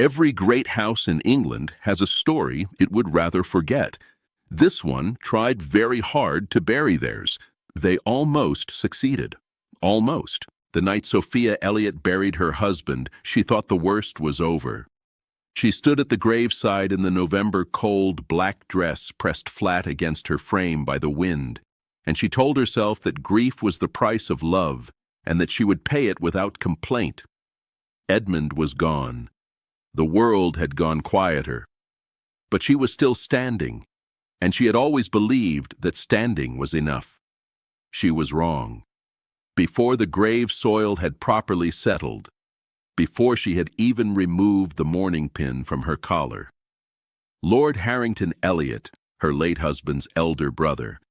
Every great house in England has a story it would rather forget. This one tried very hard to bury theirs. They almost succeeded. Almost. The night Sophia Elliot buried her husband, she thought the worst was over. She stood at the graveside in the November cold black dress pressed flat against her frame by the wind, and she told herself that grief was the price of love and that she would pay it without complaint. Edmund was gone. The world had gone quieter. But she was still standing, and she had always believed that standing was enough. She was wrong. Before the grave soil had properly settled, before she had even removed the mourning pin from her collar, Lord Harrington Elliot, her late husband's elder brother,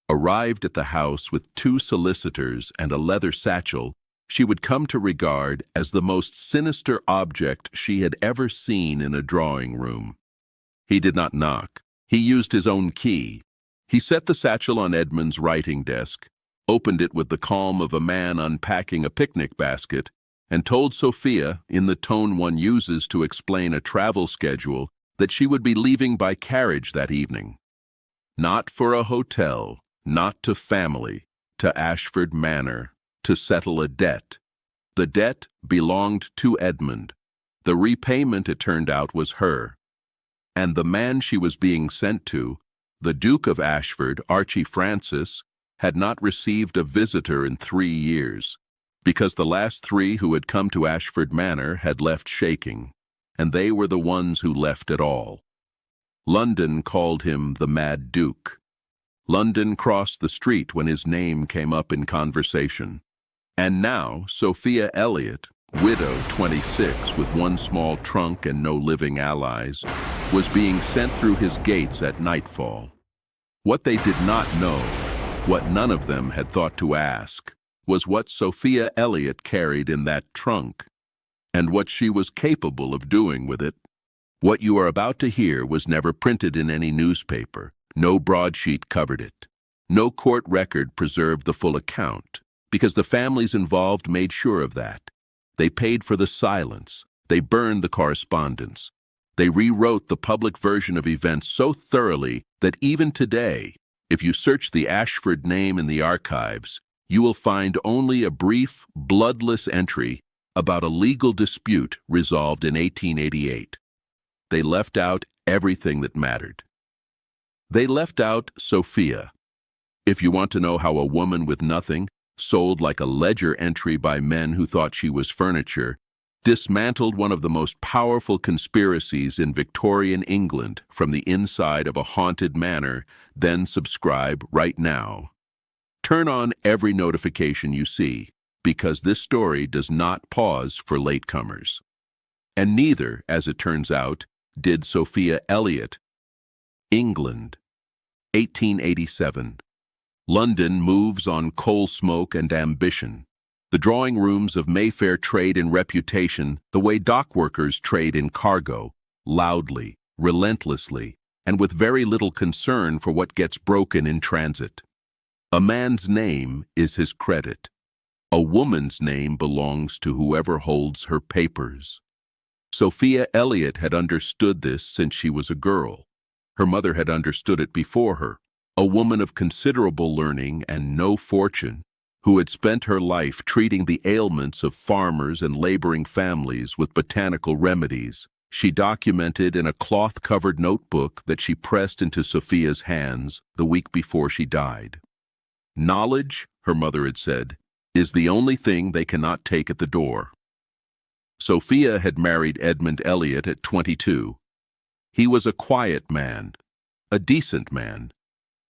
arrived at the house with 2 solicitors and a leather satchel she would come to regard as the most sinister object she had ever seen in a drawing room. He did not knock. He used his own key. He set the satchel on Edmund's writing desk, opened it with the calm of a man unpacking a picnic basket, and told Sophia, in the tone one uses to explain a travel schedule, that she would be leaving by carriage that evening. Not for a hotel, not to family, to Ashford Manor, to settle a debt. The debt belonged to Edmund. The repayment, it turned out, was her. And the man she was being sent to, the Duke of Ashford, Archie Francis, had not received a visitor in 3 years, because the last 3 who had come to Ashford Manor had left shaking, and they were the ones who left at all. London called him the Mad Duke. London crossed the street when his name came up in conversation. And now, Sophia Elliot, widow 26 with 1 small trunk and no living allies, was being sent through his gates at nightfall. What they did not know, what none of them had thought to ask, was what Sophia Elliot carried in that trunk, and what she was capable of doing with it. What you are about to hear was never printed in any newspaper. No broadsheet covered it. No court record preserved the full account, because the families involved made sure of that. They paid for the silence. They burned the correspondence. They rewrote the public version of events so thoroughly that even today, if you search the Ashford name in the archives, you will find only a brief, bloodless entry about a legal dispute resolved in 1888. They left out everything that mattered. They left out Sophia. If you want to know how a woman with nothing, sold like a ledger entry by men who thought she was furniture, dismantled one of the most powerful conspiracies in Victorian England from the inside of a haunted manor, then subscribe right now. Turn on every notification you see, because this story does not pause for latecomers. And neither, as it turns out, did Sophia Elliot. England, 1887. London moves on coal smoke and ambition. The drawing rooms of Mayfair trade in reputation the way dock workers trade in cargo, loudly, relentlessly, and with very little concern for what gets broken in transit. A man's name is his credit. A woman's name belongs to whoever holds her papers. Sophia Elliot had understood this since she was a girl. Her mother had understood it before her, a woman of considerable learning and no fortune, who had spent her life treating the ailments of farmers and laboring families with botanical remedies. She documented in a cloth-covered notebook that she pressed into Sophia's hands the week before she died. Knowledge, her mother had said, is the only thing they cannot take at the door. Sophia had married Edmund Elliot at 22. He was a quiet man, a decent man.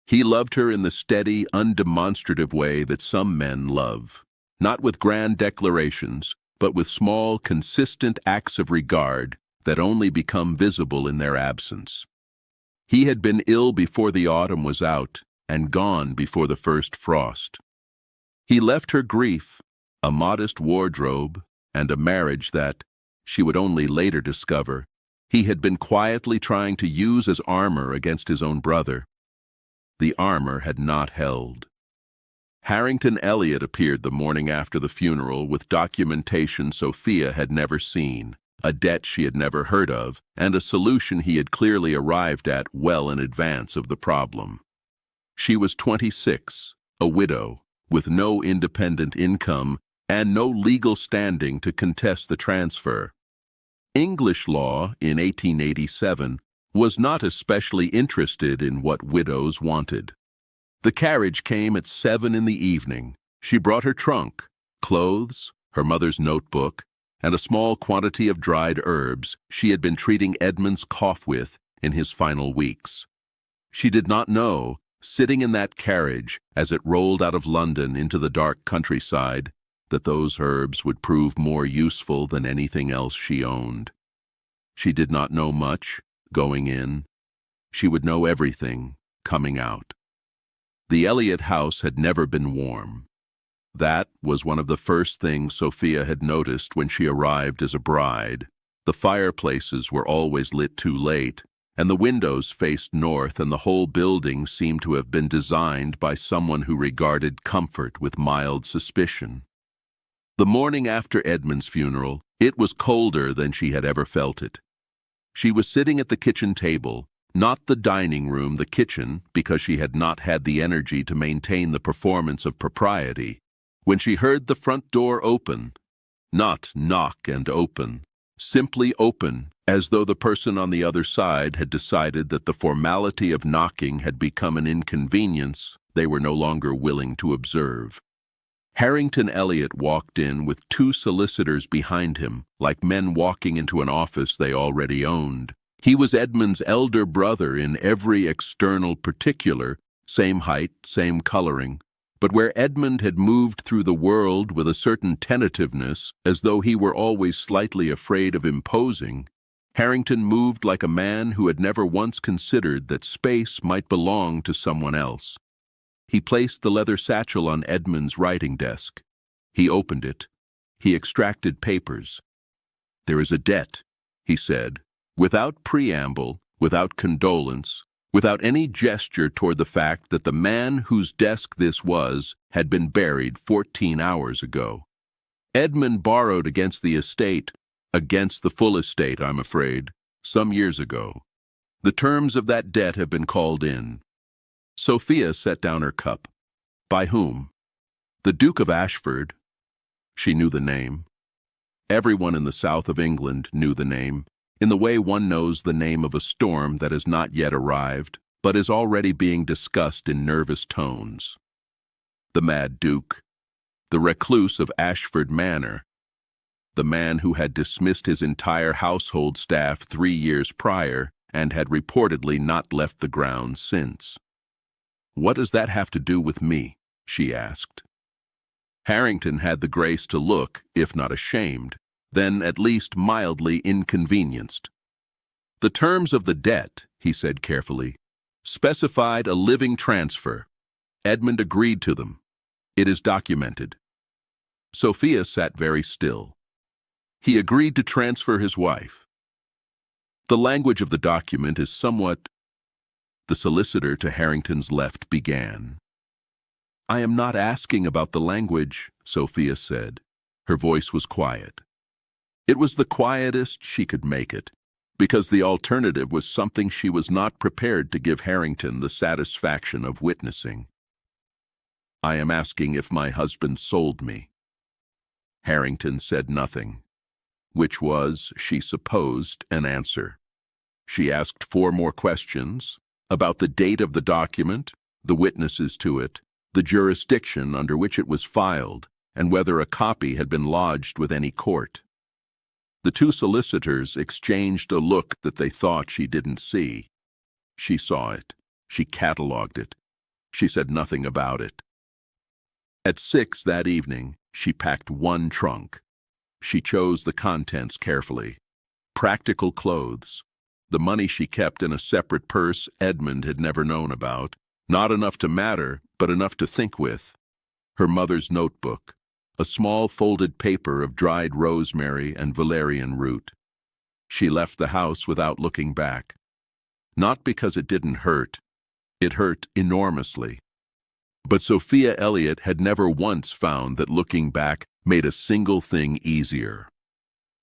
He loved her in the steady, undemonstrative way that some men love, not with grand declarations, but with small, consistent acts of regard that only become visible in their absence. He had been ill before the autumn was out and gone before the first frost. He left her grief, a modest wardrobe, and a marriage that, she would only later discover, he had been quietly trying to use as armor against his own brother. The armor had not held. Harrington Elliot appeared the morning after the funeral with documentation Sophia had never seen. a debt she had never heard of, and a solution he had clearly arrived at well in advance of the problem. She was 26, a widow, with no independent income and no legal standing to contest the transfer. English law in 1887 was not especially interested in what widows wanted. The carriage came at 7 in the evening. She brought her trunk, clothes, her mother's notebook, and a small quantity of dried herbs she had been treating Edmund's cough with in his final weeks. She did not know, sitting in that carriage as it rolled out of London into the dark countryside, that those herbs would prove more useful than anything else she owned. She did not know much, going in. She would know everything, coming out. The Elliot house had never been warm. That was one of the first things Sophia had noticed when she arrived as a bride. The fireplaces were always lit too late, and the windows faced north, and the whole building seemed to have been designed by someone who regarded comfort with mild suspicion. The morning after Edmund's funeral, it was colder than she had ever felt it. She was sitting at the kitchen table, not the dining room, the kitchen, because she had not had the energy to maintain the performance of propriety, when she heard the front door open. Not knock and open, simply open, as though the person on the other side had decided that the formality of knocking had become an inconvenience they were no longer willing to observe. Harrington Elliot walked in with 2 solicitors behind him, like men walking into an office they already owned. He was Edmund's elder brother in every external particular, same height, same coloring, but where Edmund had moved through the world with a certain tentativeness, as though he were always slightly afraid of imposing, Harrington moved like a man who had never once considered that space might belong to someone else. He placed the leather satchel on Edmund's writing desk. He opened it. He extracted papers. "There is a debt," he said, without preamble, without condolence, without any gesture toward the fact that the man whose desk this was had been buried 14 hours ago. Edmund borrowed against the estate, against the full estate, I'm afraid, some years ago. The terms of that debt have been called in. Sophia set down her cup. By whom? The Duke of Ashford. She knew the name. Everyone in the south of England knew the name, in the way one knows the name of a storm that has not yet arrived, but is already being discussed in nervous tones. The Mad Duke, the recluse of Ashford Manor, the man who had dismissed his entire household staff 3 years prior and had reportedly not left the grounds since. "What does that have to do with me?" she asked. Harrington had the grace to look, if not ashamed, then at least mildly inconvenienced. "The terms of the debt," he said carefully, "specified a living transfer. Edmund agreed to them. It is documented." Sophia sat very still. He agreed to transfer his wife. The language of the document is somewhat... The solicitor to Harrington's left began. "I am not asking about the language," Sophia said. Her voice was quiet. It was the quietest she could make it, because the alternative was something she was not prepared to give Harrington the satisfaction of witnessing. "I am asking if my husband sold me." Harrington said nothing, which was, she supposed, an answer. She asked 4 more questions, about the date of the document, the witnesses to it, the jurisdiction under which it was filed, and whether a copy had been lodged with any court. The 2 solicitors exchanged a look that they thought she didn't see. She saw it. She catalogued it. She said nothing about it. At 6 that evening, she packed 1 trunk. She chose the contents carefully. Practical clothes. The money she kept in a separate purse Edmund had never known about, not enough to matter, but enough to think with. Her mother's notebook, a small folded paper of dried rosemary and valerian root. She left the house without looking back. Not because it didn't hurt. It hurt enormously. But Sophia Elliot had never once found that looking back made a single thing easier.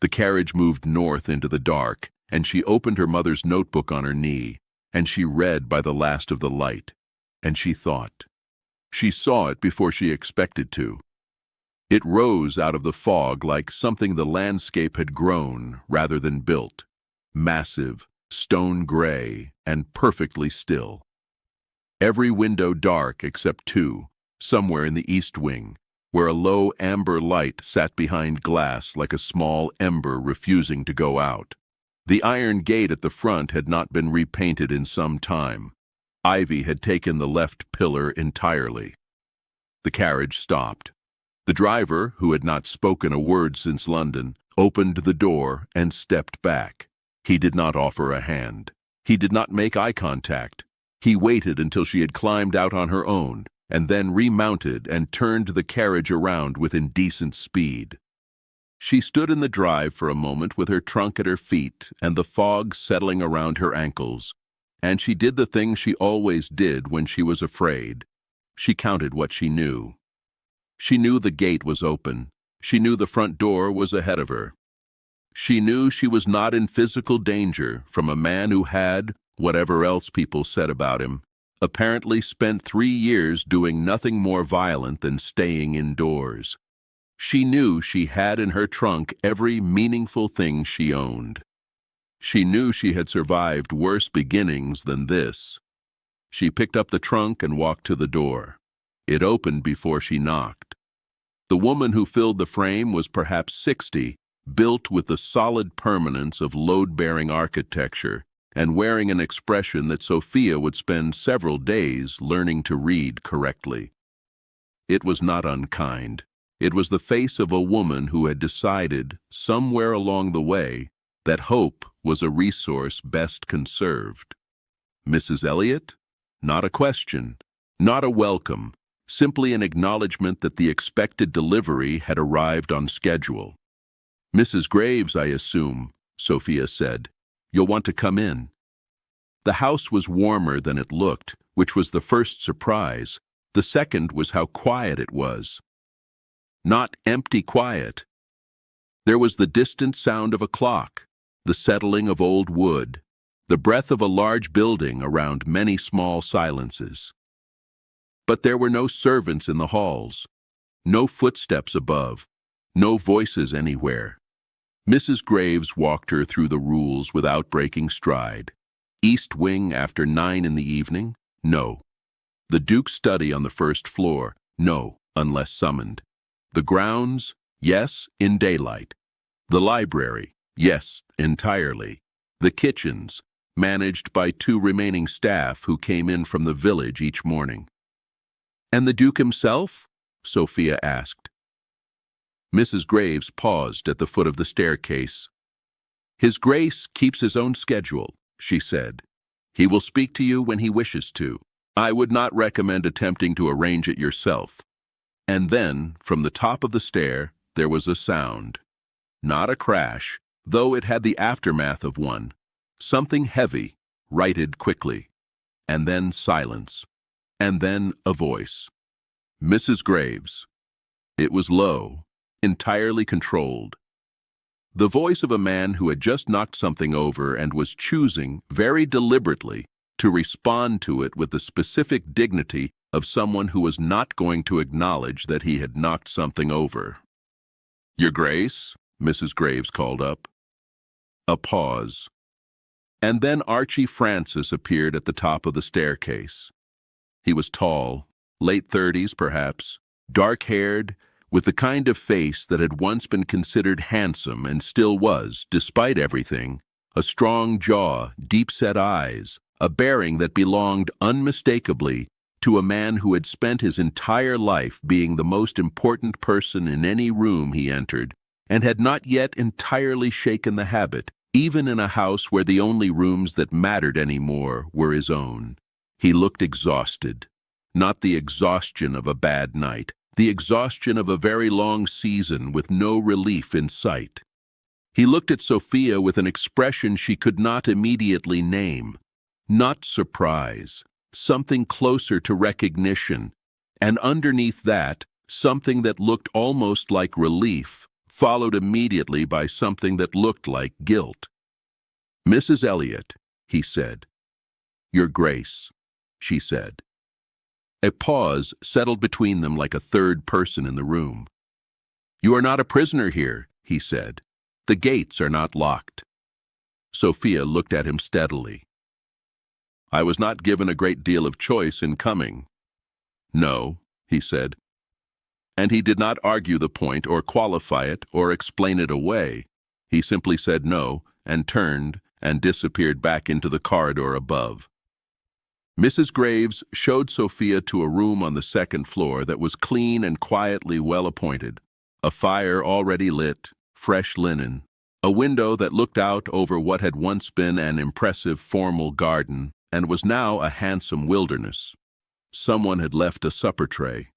The carriage moved north into the dark, and she opened her mother's notebook on her knee, and she read by the last of the light, and she thought. She saw it before she expected to. It rose out of the fog like something the landscape had grown rather than built, massive, stone gray, and perfectly still. Every window dark except two, somewhere in the east wing, where a low amber light sat behind glass like a small ember refusing to go out. The iron gate at the front had not been repainted in some time. Ivy had taken the left pillar entirely. The carriage stopped. The driver, who had not spoken a word since London, opened the door and stepped back. He did not offer a hand. He did not make eye contact. He waited until she had climbed out on her own, and then remounted and turned the carriage around with indecent speed. She stood in the drive for a moment with her trunk at her feet and the fog settling around her ankles, and she did the thing she always did when she was afraid. She counted what she knew. She knew the gate was open. She knew the front door was ahead of her. She knew she was not in physical danger from a man who had, whatever else people said about him, apparently spent 3 years doing nothing more violent than staying indoors. She knew she had in her trunk every meaningful thing she owned. She knew she had survived worse beginnings than this. She picked up the trunk and walked to the door. It opened before she knocked. The woman who filled the frame was perhaps 60, built with the solid permanence of load-bearing architecture, and wearing an expression that Sophia would spend several days learning to read correctly. It was not unkind. It was the face of a woman who had decided, somewhere along the way, that hope was a resource best conserved. Mrs. Elliot? Not a question, not a welcome, simply an acknowledgement that the expected delivery had arrived on schedule. "Mrs. Graves, I assume," Sophia said. "You'll want to come in." The house was warmer than it looked, which was the first surprise. The second was how quiet it was. Not empty quiet. There was the distant sound of a clock, the settling of old wood, the breath of a large building around many small silences. But there were no servants in the halls, no footsteps above, no voices anywhere. Mrs. Graves walked her through the rules without breaking stride. East wing after 9 in the evening? No. The Duke's study on the first floor? No, unless summoned. The grounds? Yes, in daylight. The library? Yes, entirely. The kitchens, managed by 2 remaining staff who came in from the village each morning. "And the Duke himself?" Sophia asked. Mrs. Graves paused at the foot of the staircase. "His Grace keeps his own schedule," she said. "He will speak to you when he wishes to. I would not recommend attempting to arrange it yourself." And then, from the top of the stair, there was a sound. Not a crash, though it had the aftermath of one. Something heavy, righted quickly. And then silence. And then a voice. "Mrs. Graves." It was low, entirely controlled. The voice of a man who had just knocked something over and was choosing, very deliberately, to respond to it with the specific dignity of someone who was not going to acknowledge that he had knocked something over. "Your Grace," Mrs. Graves called up. A pause. And then Archie Francis appeared at the top of the staircase. He was tall, late 30s perhaps, dark-haired, with the kind of face that had once been considered handsome and still was, despite everything, a strong jaw, deep-set eyes, a bearing that belonged unmistakably to a man who had spent his entire life being the most important person in any room he entered, and had not yet entirely shaken the habit, even in a house where the only rooms that mattered anymore were his own. He looked exhausted, not the exhaustion of a bad night, the exhaustion of a very long season with no relief in sight. He looked at Sophia with an expression she could not immediately name. Not surprise, something closer to recognition, and underneath that, something that looked almost like relief, followed immediately by something that looked like guilt. "Mrs. Elliot," he said. "Your Grace," she said. A pause settled between them like a third person in the room. "You are not a prisoner here," he said. "The gates are not locked." Sophia looked at him steadily. "I was not given a great deal of choice in coming." "No," he said. And he did not argue the point or qualify it or explain it away. He simply said no and turned and disappeared back into the corridor above. Mrs. Graves showed Sophia to a room on the second floor that was clean and quietly well appointed. A fire already lit, fresh linen, a window that looked out over what had once been an impressive formal garden and was now a handsome wilderness. Someone had left a supper tray.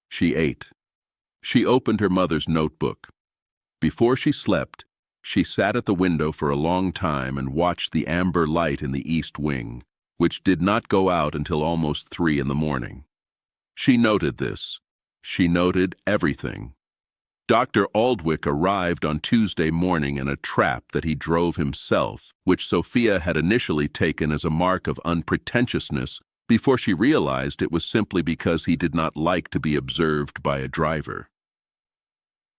She ate. She opened her mother's notebook. Before she slept, she sat at the window for a long time and watched the amber light in the east wing, which did not go out until almost 3 in the morning. She noted this. She noted everything. Dr. Aldwych arrived on Tuesday morning in a trap that he drove himself, which Sophia had initially taken as a mark of unpretentiousness before she realized it was simply because he did not like to be observed by a driver.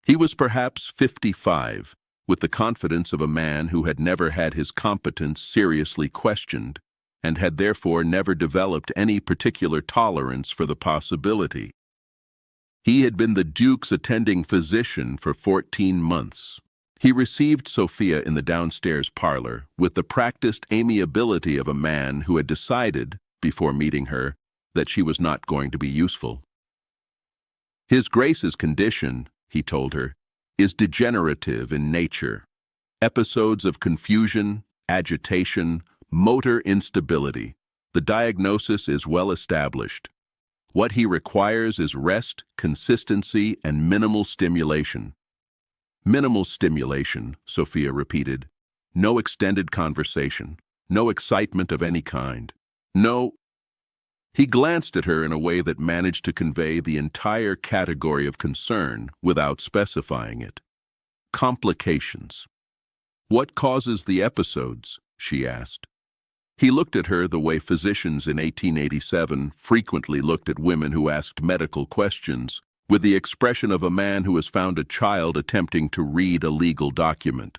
He was perhaps 55, with the confidence of a man who had never had his competence seriously questioned and had therefore never developed any particular tolerance for the possibility. He had been the Duke's attending physician for 14 months. He received Sophia in the downstairs parlor with the practiced amiability of a man who had decided, before meeting her, that she was not going to be useful. His Grace's condition, he told her, is degenerative in nature. Episodes of confusion, agitation, motor instability. The diagnosis is well established. What he requires is rest, consistency, and minimal stimulation. Minimal stimulation, Sophia repeated. No extended conversation. No excitement of any kind. No. He glanced at her in a way that managed to convey the entire category of concern without specifying it. Complications. What causes the episodes? She asked. He looked at her the way physicians in 1887 frequently looked at women who asked medical questions, with the expression of a man who has found a child attempting to read a legal document.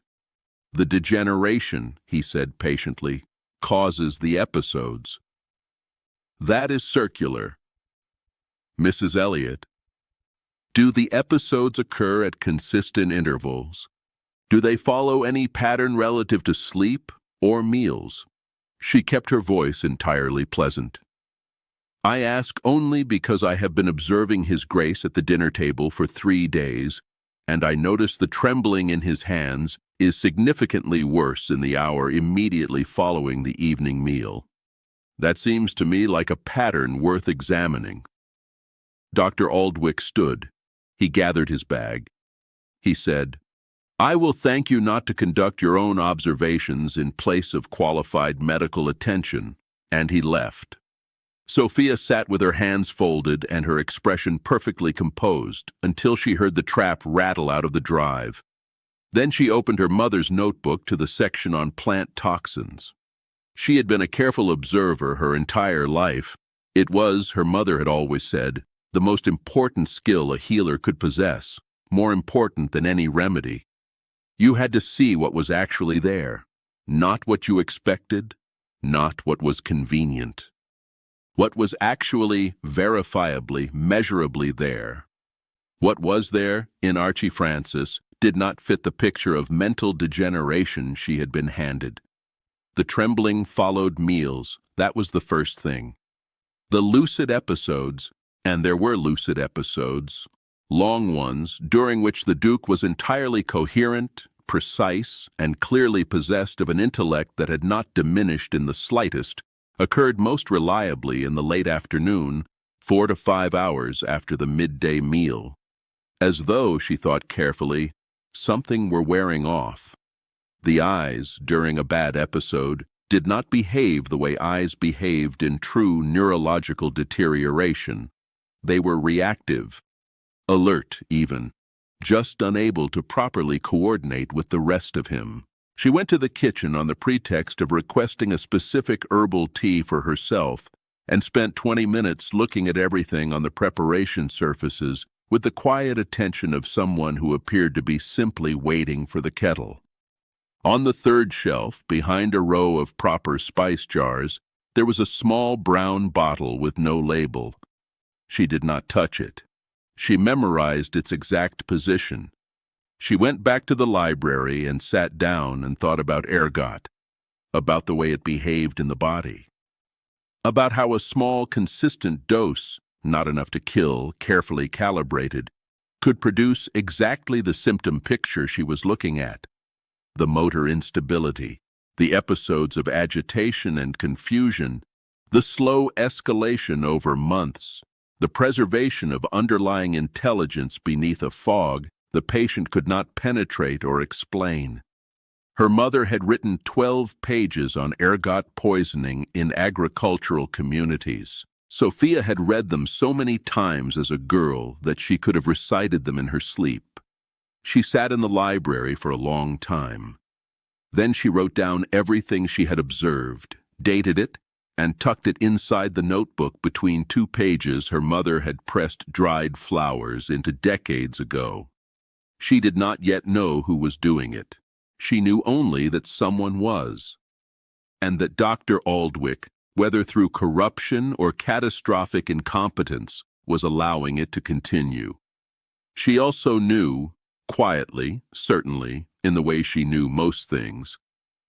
The degeneration, he said patiently, causes the episodes. That is circular. Mrs. Elliot, do the episodes occur at consistent intervals? Do they follow any pattern relative to sleep or meals? She kept her voice entirely pleasant. I ask only because I have been observing His Grace at the dinner table for 3 days, and I notice the trembling in his hands is significantly worse in the hour immediately following the evening meal. That seems to me like a pattern worth examining. Dr. Aldwych stood. He gathered his bag. He said, I will thank you not to conduct your own observations in place of qualified medical attention, and he left. Sophia sat with her hands folded and her expression perfectly composed until she heard the trap rattle out of the drive. Then she opened her mother's notebook to the section on plant toxins. She had been a careful observer her entire life. It was, her mother had always said, the most important skill a healer could possess, more important than any remedy. You had to see what was actually there, not what you expected, not what was convenient. What was actually, verifiably, measurably there. What was there, in Archie Francis, did not fit the picture of mental degeneration she had been handed. The trembling followed meals, that was the first thing. The lucid episodes, and there were lucid episodes, long ones, during which the Duke was entirely coherent, precise, and clearly possessed of an intellect that had not diminished in the slightest, occurred most reliably in the late afternoon, 4 to 5 hours after the midday meal. As though, she thought carefully, something were wearing off. The eyes, during a bad episode, did not behave the way eyes behaved in true neurological deterioration. They were reactive, alert even. just unable to properly coordinate with the rest of him. She went to the kitchen on the pretext of requesting a specific herbal tea for herself and spent 20 minutes looking at everything on the preparation surfaces with the quiet attention of someone who appeared to be simply waiting for the kettle. On the third shelf, behind a row of proper spice jars, there was a small brown bottle with no label. She did not touch it. She memorized its exact position. She went back to the library and sat down and thought about ergot, about the way it behaved in the body, about how a small, consistent dose, not enough to kill, carefully calibrated, could produce exactly the symptom picture she was looking at: the motor instability, the episodes of agitation and confusion, the slow escalation over months, the preservation of underlying intelligence beneath a fog the patient could not penetrate or explain. Her mother had written 12 pages on ergot poisoning in agricultural communities. Sophia had read them so many times as a girl that she could have recited them in her sleep. She sat in the library for a long time. Then she wrote down everything she had observed, dated it, and tucked it inside the notebook between 2 pages her mother had pressed dried flowers into decades ago. She did not yet know who was doing it. She knew only that someone was, and that Dr. Aldwych, whether through corruption or catastrophic incompetence, was allowing it to continue. She also knew, quietly, certainly, in the way she knew most things,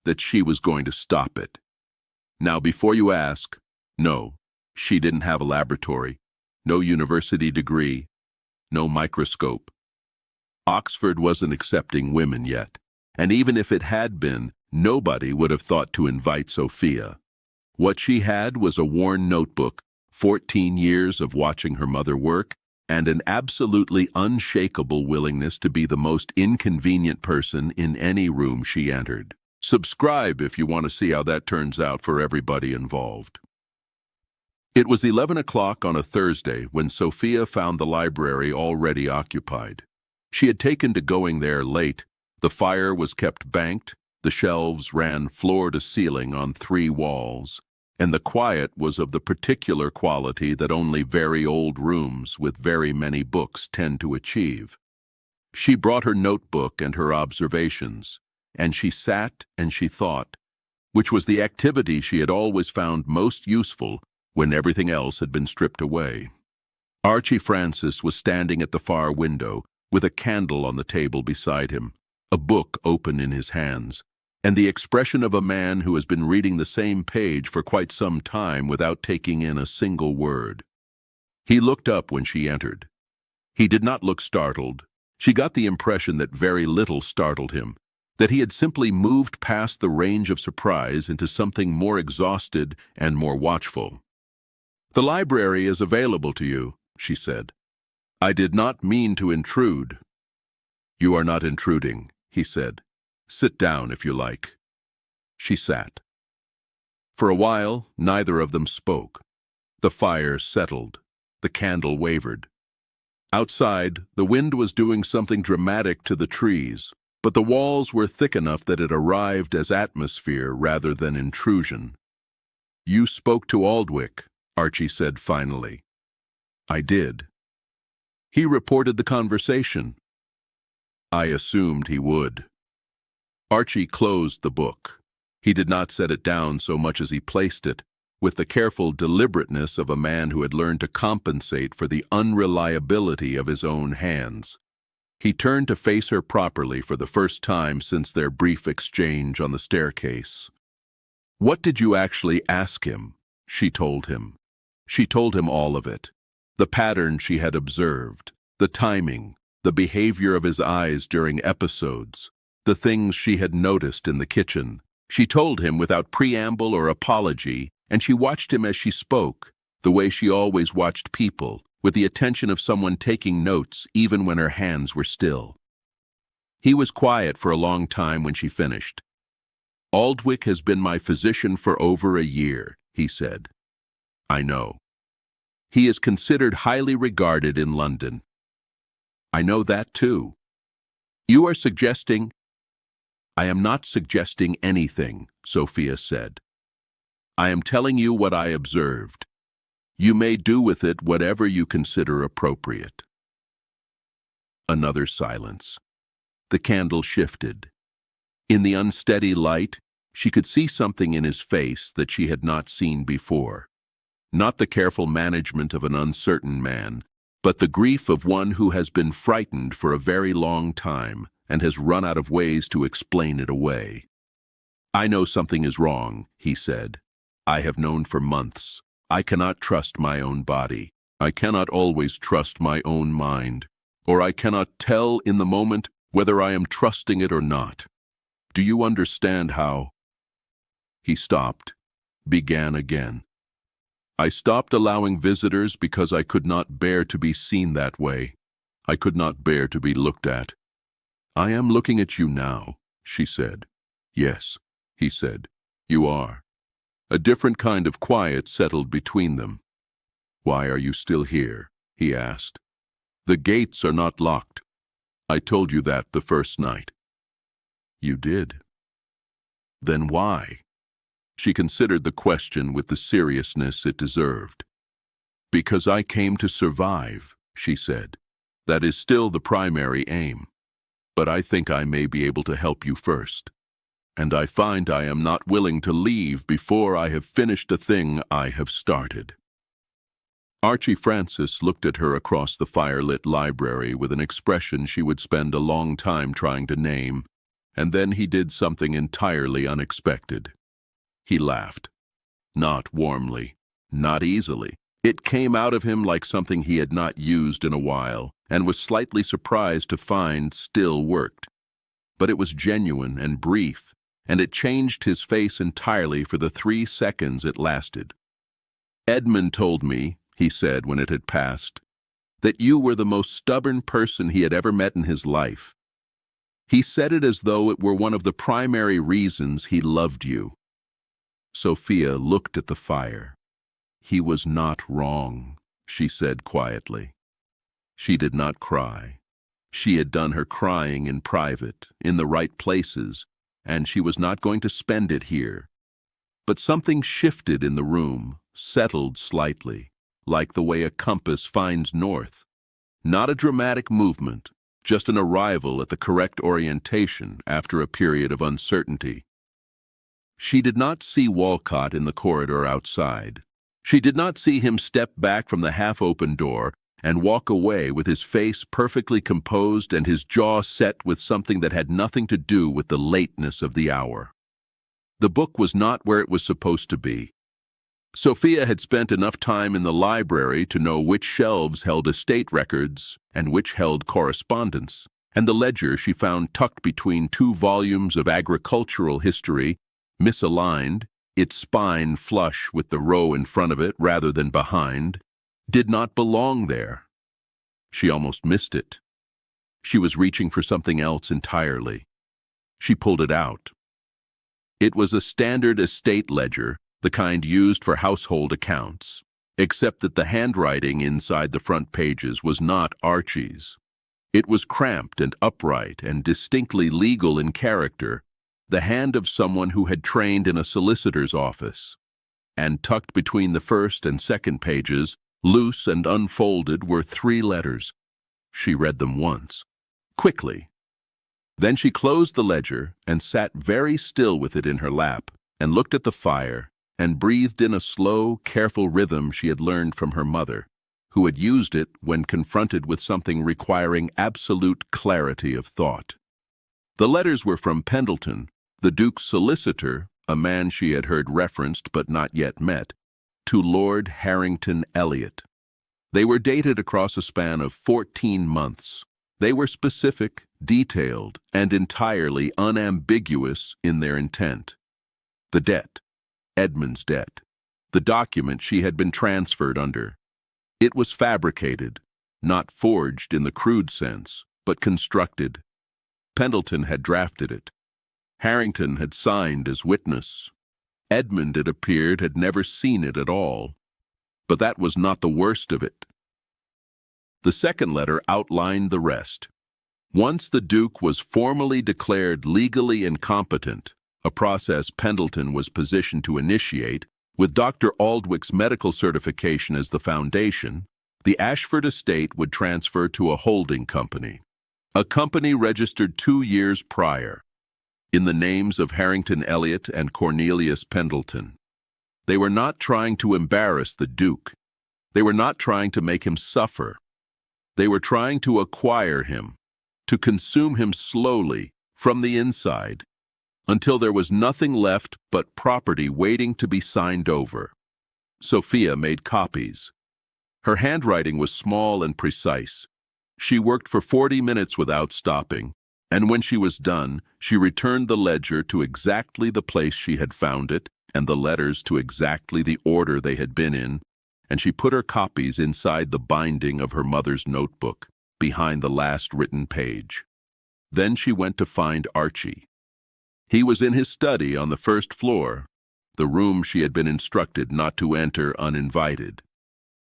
that she was going to stop it. Now, before you ask, no, she didn't have a laboratory, no university degree, no microscope. Oxford wasn't accepting women yet, and even if it had been, nobody would have thought to invite Sophia. What she had was a worn notebook, 14 years of watching her mother work, and an absolutely unshakable willingness to be the most inconvenient person in any room she entered. Subscribe if you want to see how that turns out for everybody involved. It was 11 o'clock on a Thursday when Sophia found the library already occupied. She had taken to going there late. The fire was kept banked, the shelves ran floor to ceiling on 3 walls, and the quiet was of the particular quality that only very old rooms with very many books tend to achieve. She brought her notebook and her observations, and she sat and she thought, which was the activity she had always found most useful when everything else had been stripped away. Archie Francis was standing at the far window, with a candle on the table beside him, a book open in his hands, and the expression of a man who has been reading the same page for quite some time without taking in a single word. He looked up when she entered. He did not look startled. She got the impression that very little startled him, that he had simply moved past the range of surprise into something more exhausted and more watchful. "The library is available to you," she said. "I did not mean to intrude." "You are not intruding," he said. "Sit down if you like." She sat. For a while, neither of them spoke. The fire settled. The candle wavered. Outside, the wind was doing something dramatic to the trees, but the walls were thick enough that it arrived as atmosphere rather than intrusion. "You spoke to Aldwych," Archie said finally. "I did." "He reported the conversation." "I assumed he would." Archie closed the book. He did not set it down so much as he placed it, with the careful deliberateness of a man who had learned to compensate for the unreliability of his own hands. He turned to face her properly for the first time since their brief exchange on the staircase. "What did you actually ask him?" she told him. She told him all of it. The pattern she had observed, the timing, the behavior of his eyes during episodes, the things she had noticed in the kitchen. She told him without preamble or apology, and she watched him as she spoke, the way she always watched people, with the attention of someone taking notes even when her hands were still. He was quiet for a long time when she finished. "Aldwych has been my physician for over a year," he said. "I know. He is considered highly regarded in London." "I know that too," You are suggesting— I am not suggesting anything, Sophia said. I am telling you what I observed. You may do with it whatever you consider appropriate. Another silence. The candle shifted. In the unsteady light, she could see something in his face that she had not seen before. Not the careful management of an uncertain man, but the grief of one who has been frightened for a very long time and has run out of ways to explain it away. I know something is wrong, he said. I have known for months. I cannot trust my own body. I cannot always trust my own mind, or I cannot tell in the moment whether I am trusting it or not. Do you understand how? He stopped, began again. I stopped allowing visitors because I could not bear to be seen that way. I could not bear to be looked at. I am looking at you now, she said. Yes, he said, you are. A different kind of quiet settled between them. Why are you still here? He asked. The gates are not locked. I told you that the first night. You did. Then why? She considered the question with the seriousness it deserved. Because I came to survive, she said. That is still the primary aim. But I think I may be able to help you first. And I find I am not willing to leave before I have finished a thing I have started. Archie Francis looked at her across the firelit library with an expression she would spend a long time trying to name, and then he did something entirely unexpected. He laughed. Not warmly, not easily. It came out of him like something he had not used in a while, and was slightly surprised to find still worked. But it was genuine and brief, and it changed his face entirely for the 3 seconds it lasted. Edmund told me, he said when it had passed, that you were the most stubborn person he had ever met in his life. He said it as though it were one of the primary reasons he loved you. Sophia looked at the fire. He was not wrong, she said quietly. She did not cry. She had done her crying in private, in the right places, and she was not going to spend it here. But something shifted in the room, settled slightly, like the way a compass finds north. Not a dramatic movement, just an arrival at the correct orientation after a period of uncertainty. She did not see Walcott in the corridor outside. She did not see him step back from the half-open door and walk away with his face perfectly composed and his jaw set with something that had nothing to do with the lateness of the hour. The book was not where it was supposed to be. Sophia had spent enough time in the library to know which shelves held estate records and which held correspondence, and the ledger she found tucked between 2 volumes of agricultural history, misaligned, its spine flush with the row in front of it rather than behind, did not belong there. She almost missed it. She was reaching for something else entirely. She pulled it out. It was a standard estate ledger, the kind used for household accounts, except that the handwriting inside the front pages was not Archie's. It was cramped and upright and distinctly legal in character, the hand of someone who had trained in a solicitor's office. And tucked between the first and second pages, loose and unfolded, were 3 letters. She read them once, quickly. Then she closed the ledger and sat very still with it in her lap and looked at the fire and breathed in a slow, careful rhythm she had learned from her mother, who had used it when confronted with something requiring absolute clarity of thought. The letters were from Pendleton, the Duke's solicitor, a man she had heard referenced but not yet met, to Lord Harrington Elliot. They were dated across a span of 14 months. They were specific, detailed, and entirely unambiguous in their intent. The debt, Edmund's debt, the document she had been transferred under. It was fabricated, not forged in the crude sense, but constructed. Pendleton had drafted it. Harrington had signed as witness. Edmund, it appeared, had never seen it at all. But that was not the worst of it. The second letter outlined the rest. Once the Duke was formally declared legally incompetent, a process Pendleton was positioned to initiate, with Dr. Aldwick's medical certification as the foundation, the Ashford estate would transfer to a holding company, a company registered 2 years prior, in the names of Harrington Elliot and Cornelius Pendleton. They were not trying to embarrass the Duke. They were not trying to make him suffer. They were trying to acquire him, to consume him slowly from the inside, until there was nothing left but property waiting to be signed over. Sophia made copies. Her handwriting was small and precise. She worked for 40 minutes without stopping, and when she was done, she returned the ledger to exactly the place she had found it, and the letters to exactly the order they had been in, and she put her copies inside the binding of her mother's notebook, behind the last written page. Then she went to find Archie. He was in his study on the first floor, the room she had been instructed not to enter uninvited.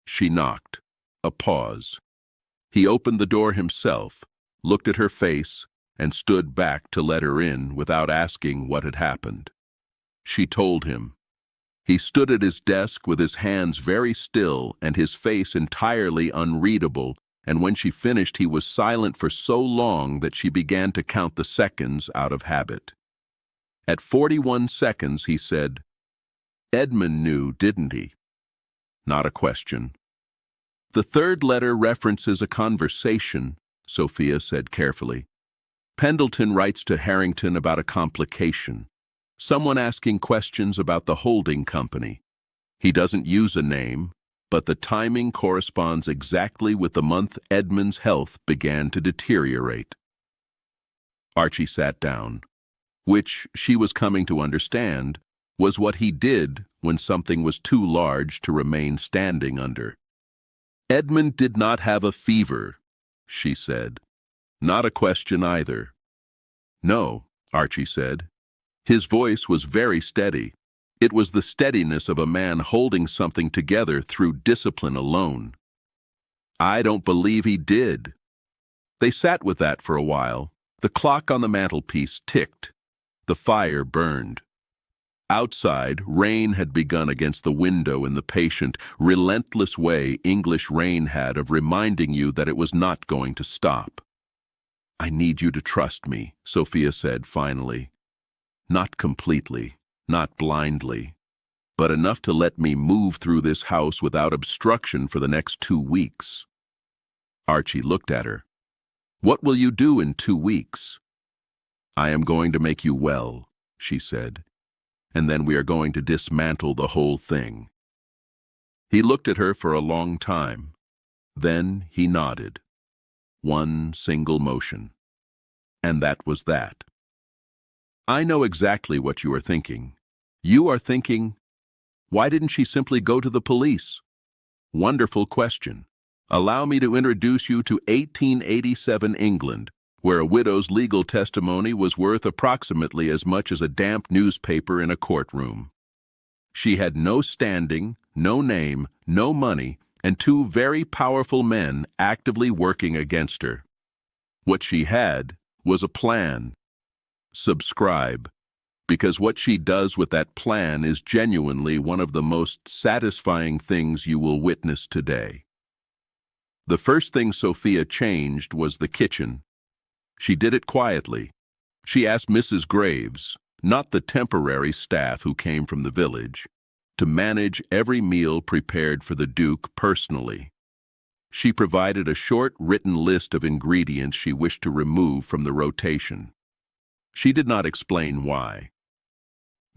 She knocked. A pause. He opened the door himself, looked at her face, and stood back to let her in without asking what had happened. She told him. He stood at his desk with his hands very still and his face entirely unreadable, and when she finished he was silent for so long that she began to count the seconds out of habit. At 41 seconds he said, "Edmund knew, didn't he?" Not a question. "The third letter references a conversation," Sophia said carefully. "Pendleton writes to Harrington about a complication. Someone asking questions about the holding company. He doesn't use a name, but the timing corresponds exactly with the month Edmund's health began to deteriorate." Archie sat down, which she was coming to understand was what he did when something was too large to remain standing under. "Edmund did not have a fever," she said. "Not a question either." "No," Archie said. His voice was very steady. It was the steadiness of a man holding something together through discipline alone. "I don't believe he did." They sat with that for a while. The clock on the mantelpiece ticked. The fire burned. Outside, rain had begun against the window in the patient, relentless way English rain had of reminding you that it was not going to stop. "I need you to trust me," Sophia said finally. "Not completely, not blindly, but enough to let me move through this house without obstruction for the next 2 weeks." Archie looked at her. "What will you do in 2 weeks?" "I am going to make you well," she said, "and then we are going to dismantle the whole thing." He looked at her for a long time. Then he nodded. One single motion. And that was that. "I know exactly what you are thinking. You are thinking, why didn't she simply go to the police? Wonderful question. Allow me to introduce you to 1887 England, where a widow's legal testimony was worth approximately as much as a damp newspaper in a courtroom. She had no standing, no name, no money, and 2 very powerful men actively working against her. What she had was a plan. Subscribe, because what she does with that plan is genuinely one of the most satisfying things you will witness today. The first thing Sophia changed was the kitchen. She did it quietly. She asked Mrs. Graves, not the temporary staff who came from the village, to manage every meal prepared for the Duke personally. She provided a short written list of ingredients she wished to remove from the rotation. She did not explain why.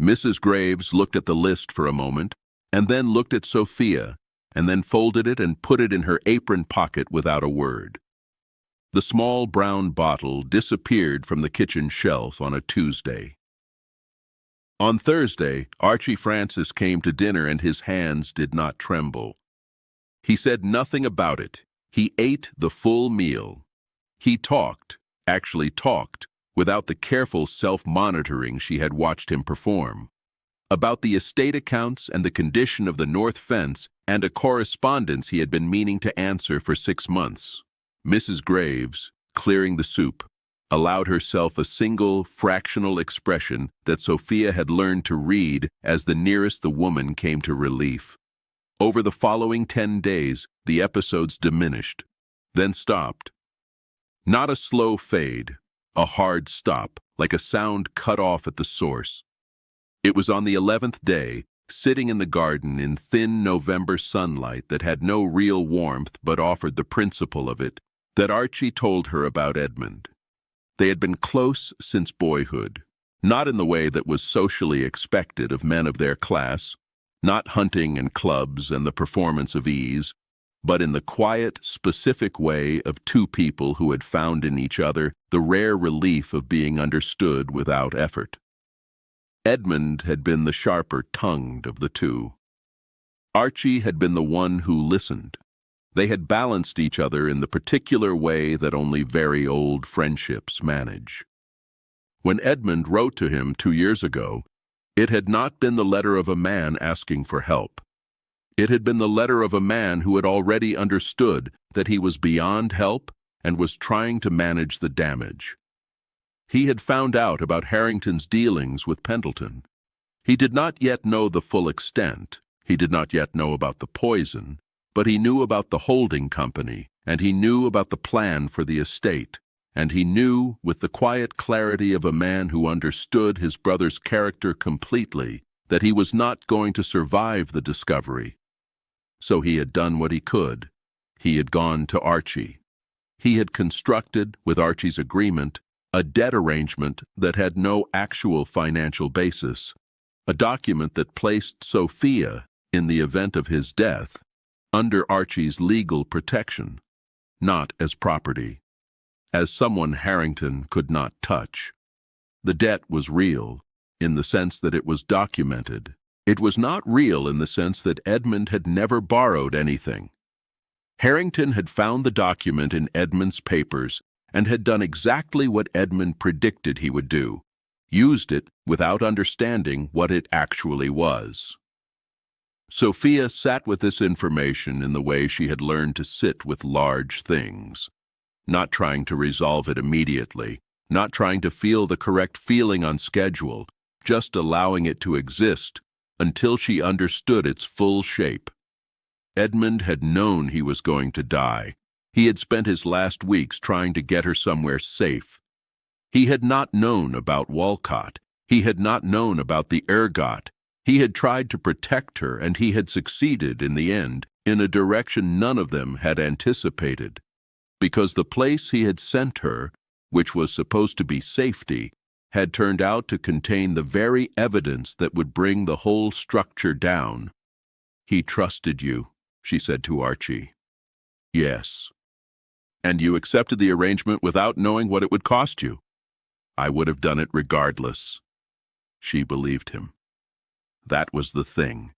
Mrs. Graves looked at the list for a moment, and then looked at Sophia, and then folded it and put it in her apron pocket without a word. The small brown bottle disappeared from the kitchen shelf on a Tuesday. On Thursday, Archie Francis came to dinner and his hands did not tremble. He said nothing about it. He ate the full meal. He actually talked, without the careful self-monitoring she had watched him perform, about the estate accounts and the condition of the north fence and a correspondence he had been meaning to answer for 6 months. Mrs. Graves, clearing the soup, allowed herself a single, fractional expression that Sophia had learned to read as the nearest the woman came to relief. Over the following 10 days, the episodes diminished, then stopped. Not a slow fade, a hard stop, like a sound cut off at the source. It was on the 11th day, sitting in the garden in thin November sunlight that had no real warmth but offered the principle of it, that Archie told her about Edmund. They had been close since boyhood, not in the way that was socially expected of men of their class, not hunting and clubs and the performance of ease, but in the quiet, specific way of two people who had found in each other the rare relief of being understood without effort. Edmund had been the sharper-tongued of the two. Archie had been the one who listened. They had balanced each other in the particular way that only very old friendships manage. When Edmund wrote to him 2 years ago, it had not been the letter of a man asking for help. It had been the letter of a man who had already understood that he was beyond help and was trying to manage the damage. He had found out about Harrington's dealings with Pendleton. He did not yet know the full extent. He did not yet know about the poison, but he knew about the holding company, and he knew about the plan for the estate, and he knew, with the quiet clarity of a man who understood his brother's character completely, that he was not going to survive the discovery. So he had done what he could. He had gone to Archie. He had constructed, with Archie's agreement, a debt arrangement that had no actual financial basis, a document that placed Sophia, in the event of his death, under Archie's legal protection, not as property, as someone Harrington could not touch. The debt was real, in the sense that it was documented. It was not real in the sense that Edmund had never borrowed anything. Harrington had found the document in Edmund's papers and had done exactly what Edmund predicted he would do, used it without understanding what it actually was. Sophia sat with this information in the way she had learned to sit with large things, not trying to resolve it immediately, not trying to feel the correct feeling on schedule, just allowing it to exist until she understood its full shape. Edmund had known he was going to die. He had spent his last weeks trying to get her somewhere safe. He had not known about Walcott. He had not known about the ergot. He had tried to protect her, and he had succeeded in the end, in a direction none of them had anticipated, because the place he had sent her, which was supposed to be safety, had turned out to contain the very evidence that would bring the whole structure down. "He trusted you," she said to Archie. "Yes." "And you accepted the arrangement without knowing what it would cost you?" "I would have done it regardless." She believed him. That was the thing.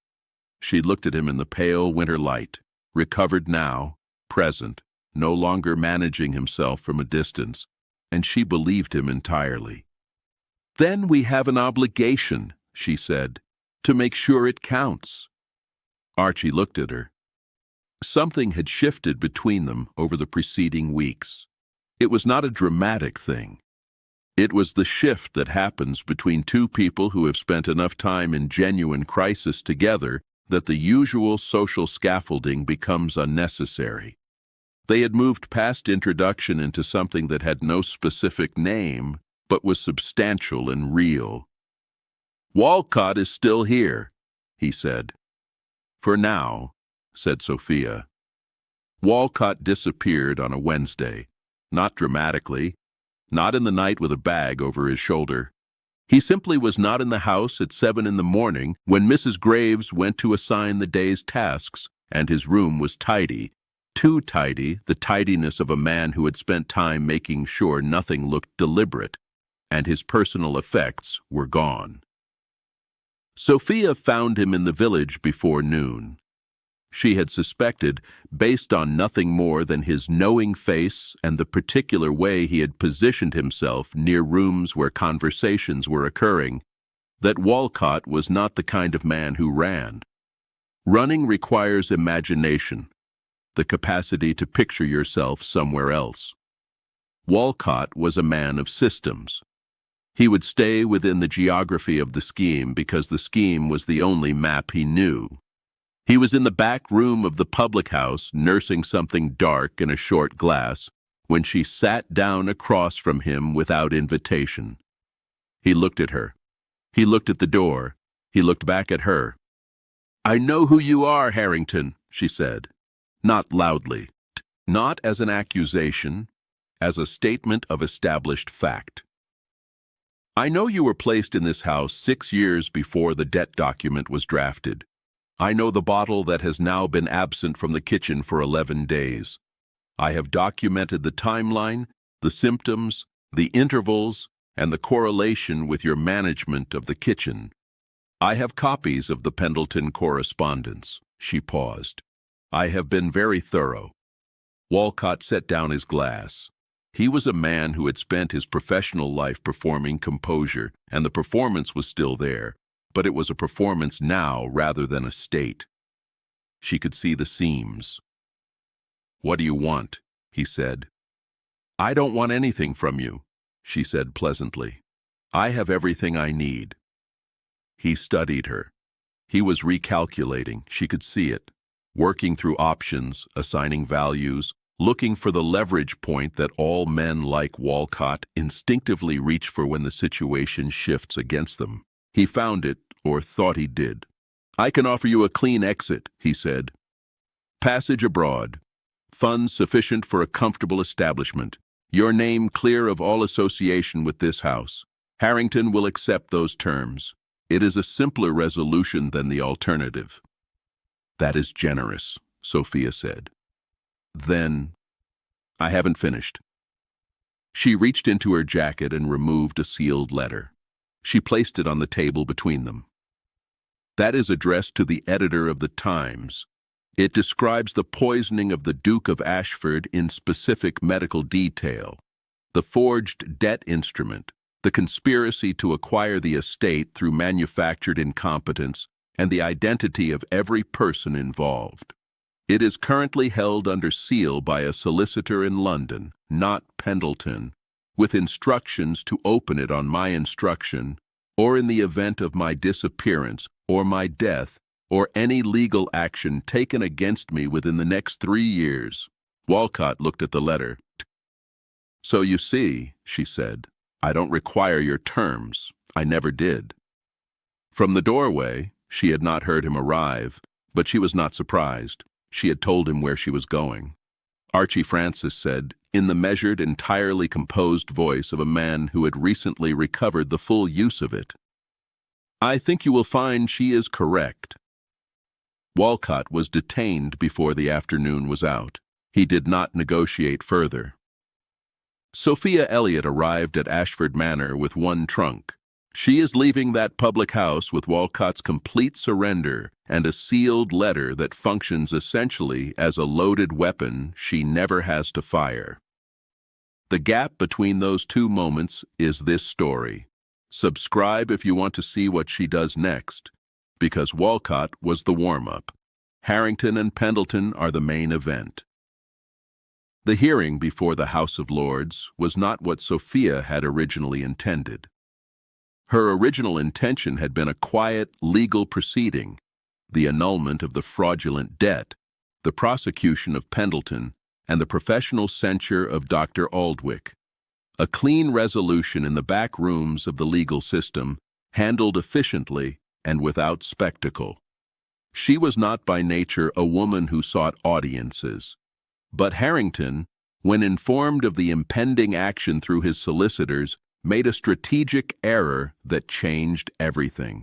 She looked at him in the pale winter light, recovered now, present, no longer managing himself from a distance, and she believed him entirely. "Then we have an obligation," she said, "to make sure it counts." Archie looked at her. Something had shifted between them over the preceding weeks. It was not a dramatic thing. It was the shift that happens between two people who have spent enough time in genuine crisis together that the usual social scaffolding becomes unnecessary. They had moved past introduction into something that had no specific name, but was substantial and real. "Walcott is still here," he said. "For now," said Sophia. Walcott disappeared on a Wednesday, not dramatically, not in the night with a bag over his shoulder. He simply was not in the house at 7 in the morning when Mrs. Graves went to assign the day's tasks, and his room was tidy. Too tidy, the tidiness of a man who had spent time making sure nothing looked deliberate, and his personal effects were gone. Sophia found him in the village before noon. She had suspected, based on nothing more than his knowing face and the particular way he had positioned himself near rooms where conversations were occurring, that Walcott was not the kind of man who ran. Running requires imagination, the capacity to picture yourself somewhere else. Walcott was a man of systems. He would stay within the geography of the scheme because the scheme was the only map he knew. He was in the back room of the public house, nursing something dark in a short glass, when she sat down across from him without invitation. He looked at her. He looked at the door. He looked back at her. "I know who you are, Harrington," she said, not loudly, not as an accusation, as a statement of established fact. "I know you were placed in this house 6 years before the debt document was drafted. I know the bottle that has now been absent from the kitchen for 11 days. I have documented the timeline, the symptoms, the intervals, and the correlation with your management of the kitchen. I have copies of the Pendleton correspondence." She paused. "I have been very thorough." Walcott set down his glass. He was a man who had spent his professional life performing composure, and the performance was still there, but it was a performance now rather than a state. She could see the seams. "What do you want?" he said. "I don't want anything from you," she said pleasantly. "I have everything I need." He studied her. He was recalculating, she could see it, working through options, assigning values, looking for the leverage point that all men like Walcott instinctively reach for when the situation shifts against them. He found it, or thought he did. "I can offer you a clean exit," he said. "Passage abroad. Funds sufficient for a comfortable establishment. Your name clear of all association with this house. Harrington will accept those terms. It is a simpler resolution than the alternative." "That is generous," Sophia said. "Then, I haven't finished." She reached into her jacket and removed a sealed letter. She placed it on the table between them. "That is addressed to the editor of the Times. It describes the poisoning of the Duke of Ashford in specific medical detail, the forged debt instrument, the conspiracy to acquire the estate through manufactured incompetence, and the identity of every person involved. It is currently held under seal by a solicitor in London, not Pendleton, with instructions to open it on my instruction, or in the event of my disappearance, or my death, or any legal action taken against me within the next 3 years. Walcott looked at the letter. "So you see," she said, "I don't require your terms. I never did." From the doorway, she had not heard him arrive, but she was not surprised. She had told him where she was going. Archie Francis said, in the measured, entirely composed voice of a man who had recently recovered the full use of it, "I think you will find she is correct." Walcott was detained before the afternoon was out. He did not negotiate further. Sophia Elliot arrived at Ashford Manor with one trunk. She is leaving that public house with Walcott's complete surrender and a sealed letter that functions essentially as a loaded weapon she never has to fire. The gap between those two moments is this story. Subscribe if you want to see what she does next, because Walcott was the warm-up. Harrington and Pendleton are the main event. The hearing before the House of Lords was not what Sophia had originally intended. Her original intention had been a quiet legal proceeding, the annulment of the fraudulent debt, the prosecution of Pendleton, and the professional censure of Dr. Aldwych. A clean resolution in the back rooms of the legal system, handled efficiently and without spectacle. She was not by nature a woman who sought audiences. But Harrington, when informed of the impending action through his solicitors, made a strategic error that changed everything.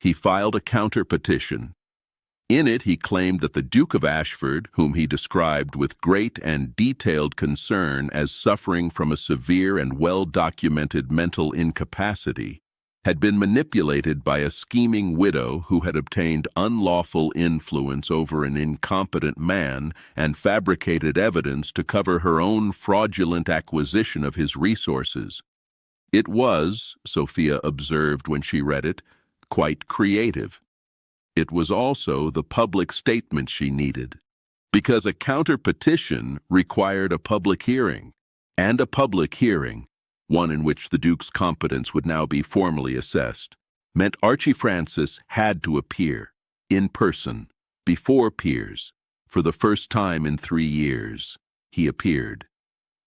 He filed a counter-petition. In it, he claimed that the Duke of Ashford, whom he described with great and detailed concern as suffering from a severe and well-documented mental incapacity, had been manipulated by a scheming widow who had obtained unlawful influence over an incompetent man and fabricated evidence to cover her own fraudulent acquisition of his resources. It was, Sophia observed when she read it, quite creative. It was also the public statement she needed, because a counter-petition required a public hearing, and a public hearing, one in which the Duke's competence would now be formally assessed, meant Archie Francis had to appear, in person, before peers, for the first time in 3 years. He appeared.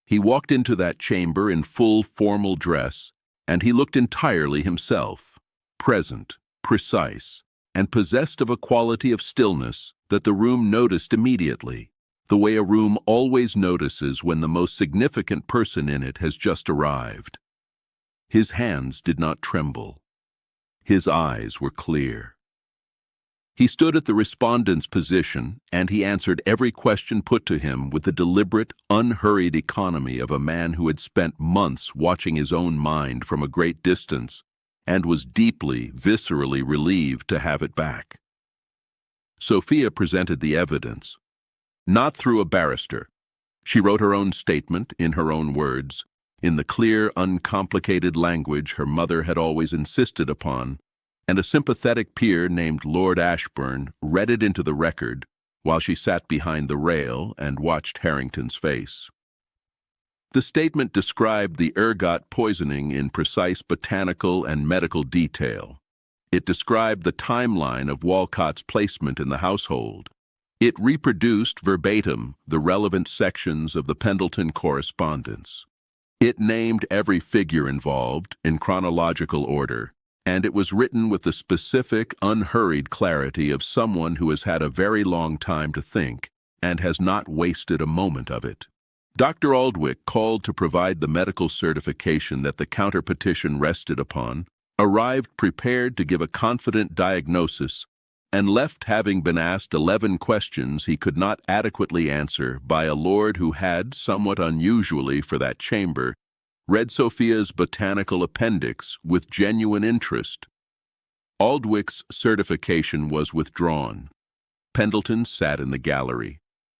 He walked into that chamber in full formal dress, and he looked entirely himself, present, precise, and possessed of a quality of stillness that the room noticed immediately, the way a room always notices when the most significant person in it has just arrived. His hands did not tremble. His eyes were clear. He stood at the respondent's position, and he answered every question put to him with the deliberate, unhurried economy of a man who had spent months watching his own mind from a great distance and was deeply, viscerally relieved to have it back. Sophia presented the evidence, not through a barrister. She wrote her own statement in her own words, in the clear, uncomplicated language her mother had always insisted upon, and a sympathetic peer named Lord Ashburn read it into the record while she sat behind the rail and watched Harrington's face. The statement described the ergot poisoning in precise botanical and medical detail. It described the timeline of Walcott's placement in the household. It reproduced verbatim the relevant sections of the Pendleton correspondence. It named every figure involved in chronological order, and it was written with the specific, unhurried clarity of someone who has had a very long time to think and has not wasted a moment of it. Dr. Aldwych, called to provide the medical certification that the counterpetition rested upon, arrived prepared to give a confident diagnosis and left having been asked 11 questions he could not adequately answer by a lord who had, somewhat unusually for that chamber, read Sophia's botanical appendix with genuine interest. Aldwich's certification was withdrawn. Pendleton sat in the gallery.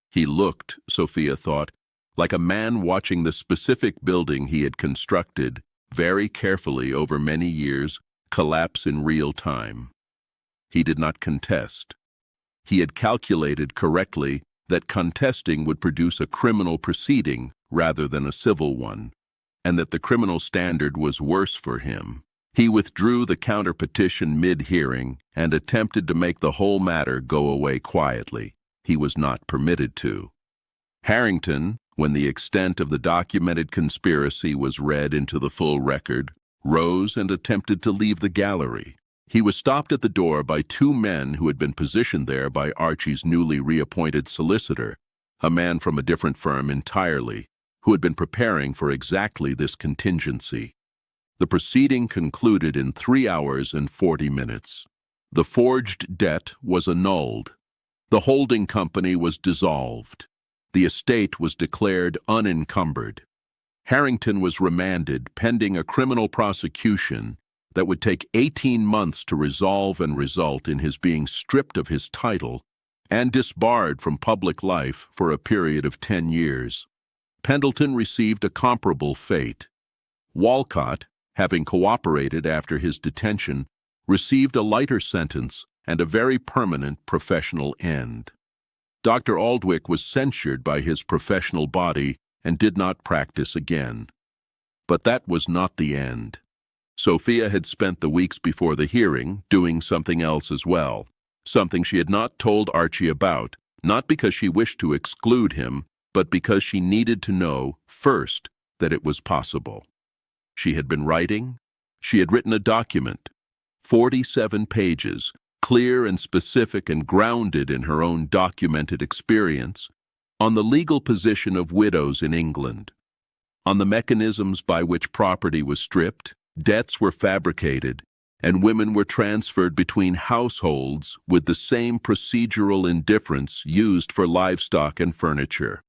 He looked, Sophia thought, like a man watching the specific building he had constructed, very carefully over many years, collapse in real time. He did not contest. He had calculated correctly that contesting would produce a criminal proceeding rather than a civil one, and that the criminal standard was worse for him. He withdrew the counterpetition mid-hearing and attempted to make the whole matter go away quietly. He was not permitted to. Harrington, when the extent of the documented conspiracy was read into the full record, rose and attempted to leave the gallery. He was stopped at the door by 2 men who had been positioned there by Archie's newly reappointed solicitor, a man from a different firm entirely, who had been preparing for exactly this contingency. The proceeding concluded in 3 hours and 40 minutes. The forged debt was annulled. The holding company was dissolved. The estate was declared unencumbered. Harrington was remanded pending a criminal prosecution that would take 18 months to resolve and result in his being stripped of his title and disbarred from public life for a period of 10 years. Pendleton received a comparable fate. Walcott, having cooperated after his detention, received a lighter sentence and a very permanent professional end. Dr. Aldwych was censured by his professional body and did not practice again. But that was not the end. Sophia had spent the weeks before the hearing doing something else as well, something she had not told Archie about, not because she wished to exclude him, but because she needed to know, first, that it was possible. She had been writing. She had written a document, 47 pages, clear and specific and grounded in her own documented experience, on the legal position of widows in England, on the mechanisms by which property was stripped, debts were fabricated, and women were transferred between households with the same procedural indifference used for livestock and furniture.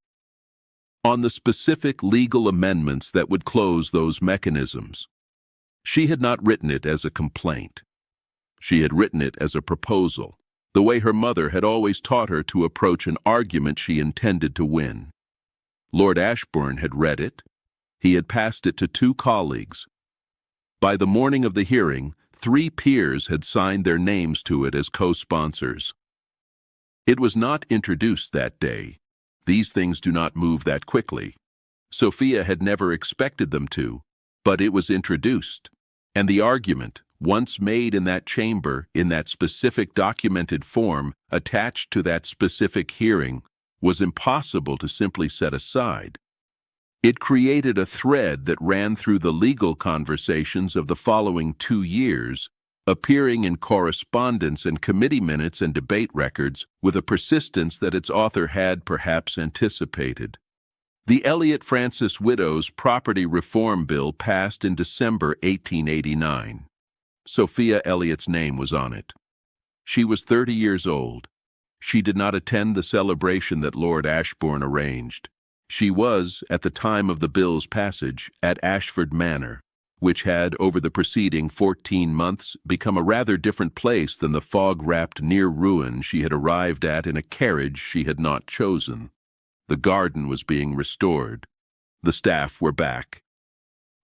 On the specific legal amendments that would close those mechanisms. She had not written it as a complaint. She had written it as a proposal, the way her mother had always taught her to approach an argument she intended to win. Lord Ashburn had read it. He had passed it to 2 colleagues. By the morning of the hearing, 3 peers had signed their names to it as co-sponsors. It was not introduced that day. These things do not move that quickly. Sophia had never expected them to, but it was introduced. And the argument, once made in that chamber, in that specific documented form, attached to that specific hearing, was impossible to simply set aside. It created a thread that ran through the legal conversations of the following 2 years, appearing in correspondence and committee minutes and debate records with a persistence that its author had perhaps anticipated. The Elliot Francis Widows Property Reform Bill passed in December 1889. Sophia Elliot's name was on it. She was 30 years old. She did not attend the celebration that Lord Ashbourne arranged. She was, at the time of the bill's passage, at Ashford Manor, which had, over the preceding 14 months, become a rather different place than the fog-wrapped near ruin she had arrived at in a carriage she had not chosen. The garden was being restored. The staff were back.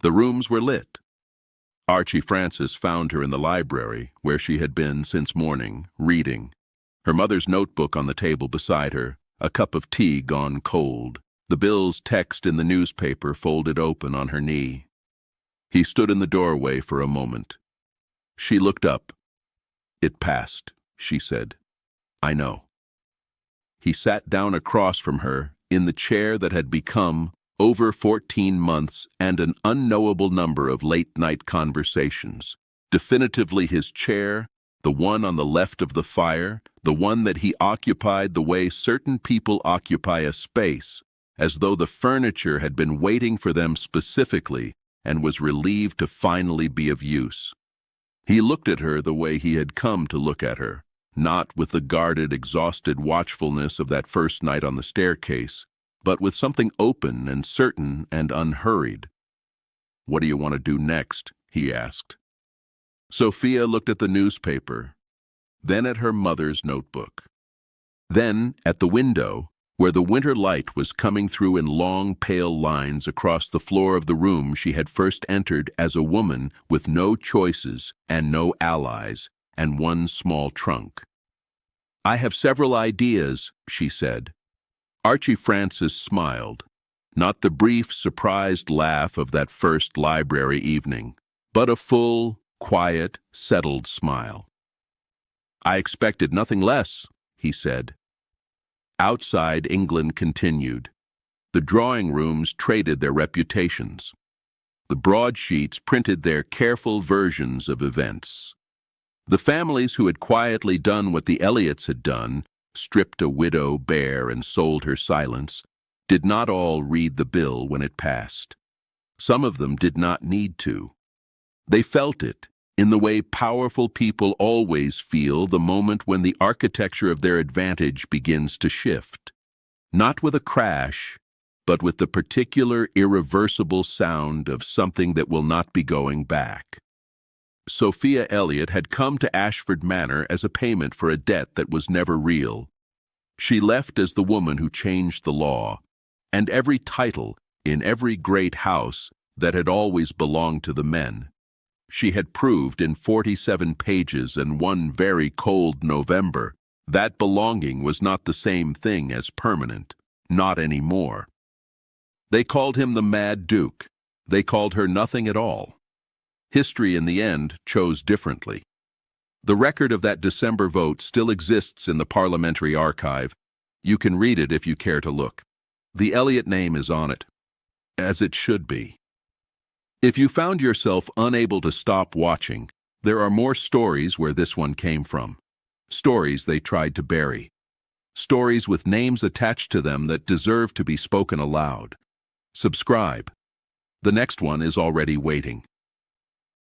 The rooms were lit. Archie Francis found her in the library, where she had been since morning, reading. Her mother's notebook on the table beside her, a cup of tea gone cold, the bill's text in the newspaper folded open on her knee. He stood in the doorway for a moment. She looked up. "It passed," she said. "I know." He sat down across from her in the chair that had become, over 14 months and an unknowable number of late-night conversations, definitively his chair, the one on the left of the fire, the one that he occupied the way certain people occupy a space, as though the furniture had been waiting for them specifically and was relieved to finally be of use. He looked at her the way he had come to look at her, not with the guarded, exhausted watchfulness of that first night on the staircase, but with something open and certain and unhurried. "What do you want to do next?" he asked. Sophia looked at the newspaper, then at her mother's notebook, then at the window, where the winter light was coming through in long, pale lines across the floor of the room she had first entered as a woman with no choices and no allies and one small trunk. "I have several ideas," she said. Archie Francis smiled, not the brief, surprised laugh of that first library evening, but a full, quiet, settled smile. "I expected nothing less," he said. Outside, England continued. The drawing rooms traded their reputations. The broadsheets printed their careful versions of events. The families who had quietly done what the Elliots had done, stripped a widow bare and sold her silence, did not all read the bill when it passed. Some of them did not need to. They felt it, in the way powerful people always feel the moment when the architecture of their advantage begins to shift. Not with a crash, but with the particular irreversible sound of something that will not be going back. Sophia Elliot had come to Ashford Manor as a payment for a debt that was never real. She left as the woman who changed the law, and every title in every great house that had always belonged to the men. She had proved in 47 pages and one very cold November that belonging was not the same thing as permanent, not anymore. They called him the Mad Duke. They called her nothing at all. History, in the end, chose differently. The record of that December vote still exists in the Parliamentary Archive. You can read it if you care to look. The Elliot name is on it, as it should be. If you found yourself unable to stop watching, there are more stories where this one came from. Stories they tried to bury. Stories with names attached to them that deserve to be spoken aloud. Subscribe. The next one is already waiting.